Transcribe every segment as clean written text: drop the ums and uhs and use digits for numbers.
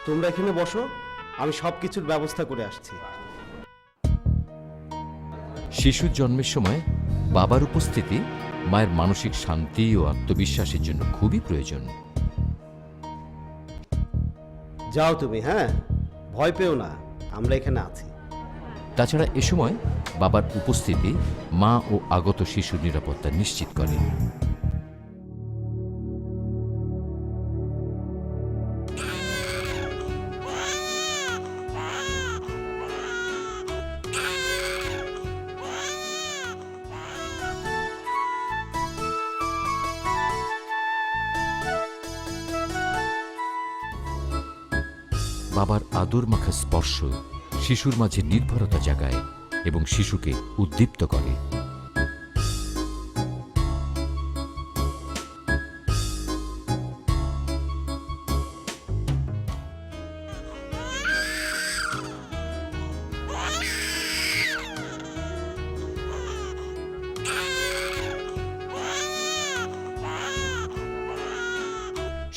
তোমরা এখানে বসো, আমি সব কিছুর ব্যবস্থা করে আসছি। শিশুর জন্মের সময় বাবার উপস্থিতি মায়ের মানসিক শান্তি ও আত্মবিশ্বাসের জন্য খুবই প্রয়োজন। যাও তুমি, হ্যাঁ, ভয় পেও না, আমরা এখানে আছি। তাছাড়া এ সময় বাবার উপস্থিতি মা ও আগত শিশুর নিরাপত্তা নিশ্চিত করে। বাবার আদর মাখা স্পর্শ শিশুর মাঝে নির্ভরতা জাগায় এবং শিশুকে উদ্দীপ্ত করে।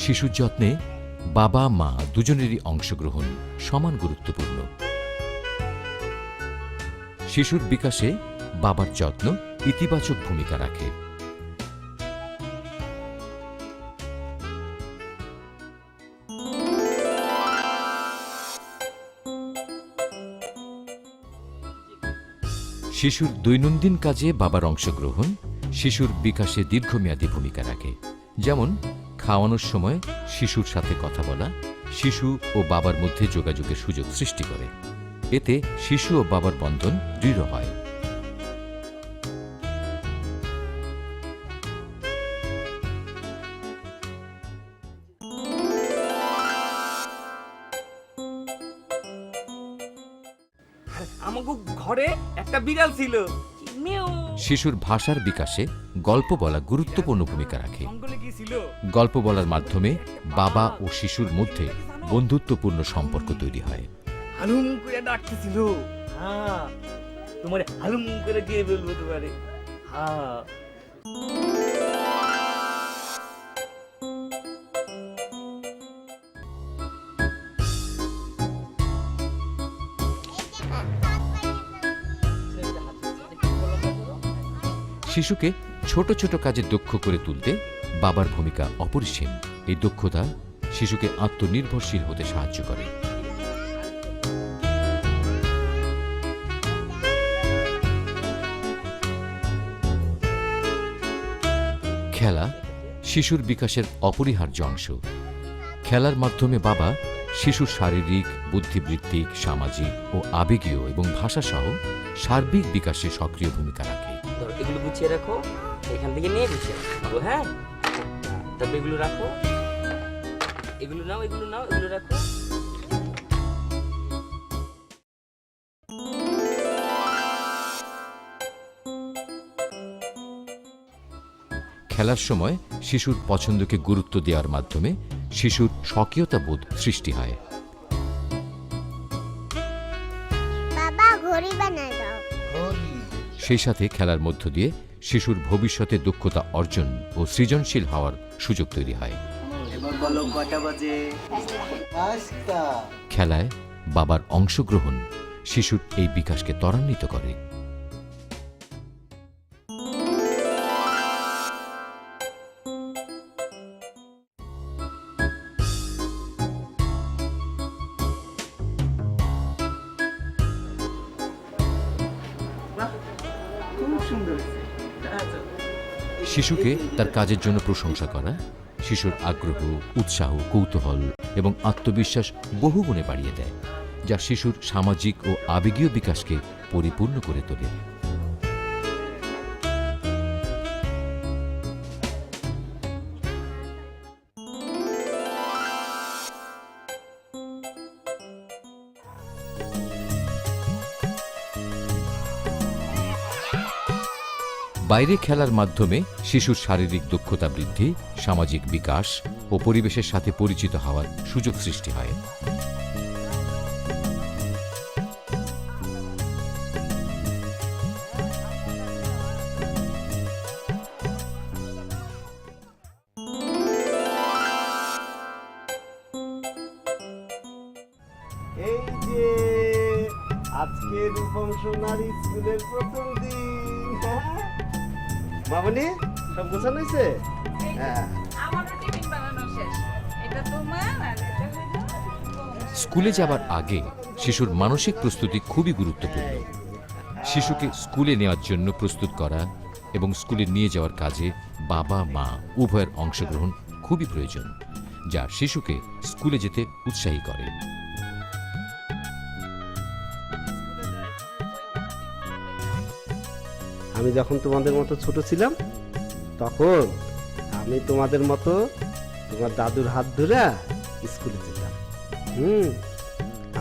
শিশুর যত্নে বাবা মা দুজনেরই অংশগ্রহণ সমান গুরুত্বপূর্ণ। শিশুর বিকাশে বাবার যত্ন ইতিবাচক ভূমিকা রাখে। শিশুর দৈনন্দিন কাজে বাবার অংশগ্রহণ শিশুর বিকাশে দীর্ঘমেয়াদী ভূমিকা রাখে। যেমন খাওয়ানোর সময় শিশুর সাথে কথা বলা শিশু ও বাবার মধ্যে যোগাযোগের সুযোগ সৃষ্টি করে। এতে শিশু ও বাবার বন্ধন দৃঢ় হয়। আমাকে ঘরে একটা বিড়াল ছিল। শিশুর ভাষার বিকাশে গল্প বলা গুরুত্বপূর্ণ ভূমিকা রাখে। জঙ্গলে গিয়েছিল। গল্প বলার মাধ্যমে বাবা ও শিশুর মধ্যে বন্ধুত্বপূর্ণ সম্পর্ক তৈরি হয়। হালুম করে ডাকতেছিল। হ্যাঁ, তোমার হালুম করে দিয়ে বলবো তোমারে। হ্যাঁ, শিশুকে ছোট ছোট কাজে দক্ষ করে তুলতে বাবার ভূমিকা অপরিসীম। এই দক্ষতা শিশুকে আত্মনির্ভরশীল হতে সাহায্য করে। খেলা শিশুর বিকাশের অপরিহার্য অংশ। খেলার মাধ্যমে বাবা শিশুর শারীরিক, বুদ্ধিবৃত্তিক, সামাজিক ও আবেগীয় এবং ভাষাসহ সার্বিক বিকাশে সক্রিয় ভূমিকা রাখে। এগুলো গুছিয়ে রাখো, এখান থেকে নিয়ে গুছিয়ে রাখো। হ্যাঁ, তারপর এগুলো রাখো, এগুলো নাও, এগুলো নাও, এগুলো রাখো। খেলার সময় শিশুর পছন্দকে গুরুত্ব দেওয়ার মাধ্যমে শিশুর স্বকীয়তা বোধ সৃষ্টি হয়। বাবা ঘড়ি বানায় দাও। সেই সাথে খেলার মধ্য দিয়ে শিশুর ভবিষ্যতে দক্ষতা অর্জন ও সৃজনশীল হওয়ার সুযোগ তৈরি হয়। এবার বলো কটা বাজে? খেলায় বাবার অংশগ্রহণ শিশুর এই বিকাশকে ত্বরান্বিত করে। খুব সুন্দর হয়েছে। শিশুকে তার কাজের জন্য প্রশংসা করা শিশুর আগ্রহ, উৎসাহ, কৌতূহল এবং আত্মবিশ্বাস বহুগুণে বাড়িয়ে দেয়, যা শিশুর সামাজিক ও আবেগীয় বিকাশকে পরিপূর্ণ করে তোলে। বাইরে খেলার মাধ্যমে শিশুর শারীরিক দক্ষতা বৃদ্ধি, সামাজিক বিকাশ ও পরিবেশের সাথে পরিচিত হওয়ার সুযোগ সৃষ্টি হয়। এই যে আজকে রূপম সোনার স্কুলের প্রথম দিন। মামনি সব গোছানো হয়েছে? হ্যাঁ। আমারও টিফিন বানানো শেষ। এটা তোমার আর এটা হলো স্কুলে যাবার আগে শিশুর মানসিক প্রস্তুতি খুবই গুরুত্বপূর্ণ। শিশুকে স্কুলে নেওয়ার জন্য প্রস্তুত করা এবং স্কুলে নিয়ে যাওয়ার কাজে বাবা মা উভয়ের অংশগ্রহণ খুবই প্রয়োজন, যা শিশুকে স্কুলে যেতে উৎসাহী করে। আমি যখন তোমাদের মতো ছোট ছিলাম তখন আমি তোমাদের মতো তোমার দাদুর হাত ধরে স্কুলে যেতাম।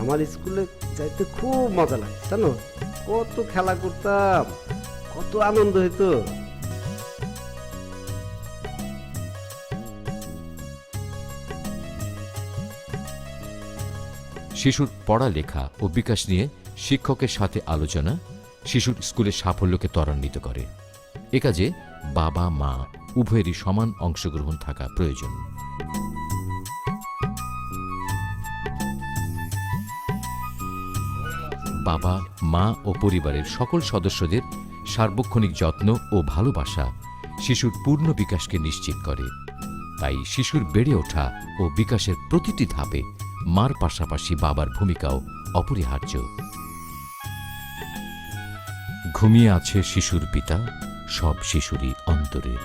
আমার স্কুলে যাইতে খুব মজা লাগতো, জানো? কত খেলা করতাম, কত আনন্দ হইতো। শিশুর পড়ালেখা ও বিকাশ নিয়ে শিক্ষকের সাথে আলোচনা শিশুর স্কুলের সাফল্যকে ত্বরান্বিত করে। এ কাজে বাবা মা উভয়েরই সমান অংশগ্রহণ থাকা প্রয়োজন। বাবা মা ও পরিবারের সকল সদস্যদের সার্বক্ষণিক যত্ন ও ভালোবাসা শিশুর পূর্ণ বিকাশকে নিশ্চিত করে। তাই শিশুর বেড়ে ওঠা ও বিকাশের প্রতিটি ধাপে মার পাশাপাশি বাবার ভূমিকাও অপরিহার্য। ঘুমিয়ে আছে শিশুর পিতা সব শিশুরই অন্তরে।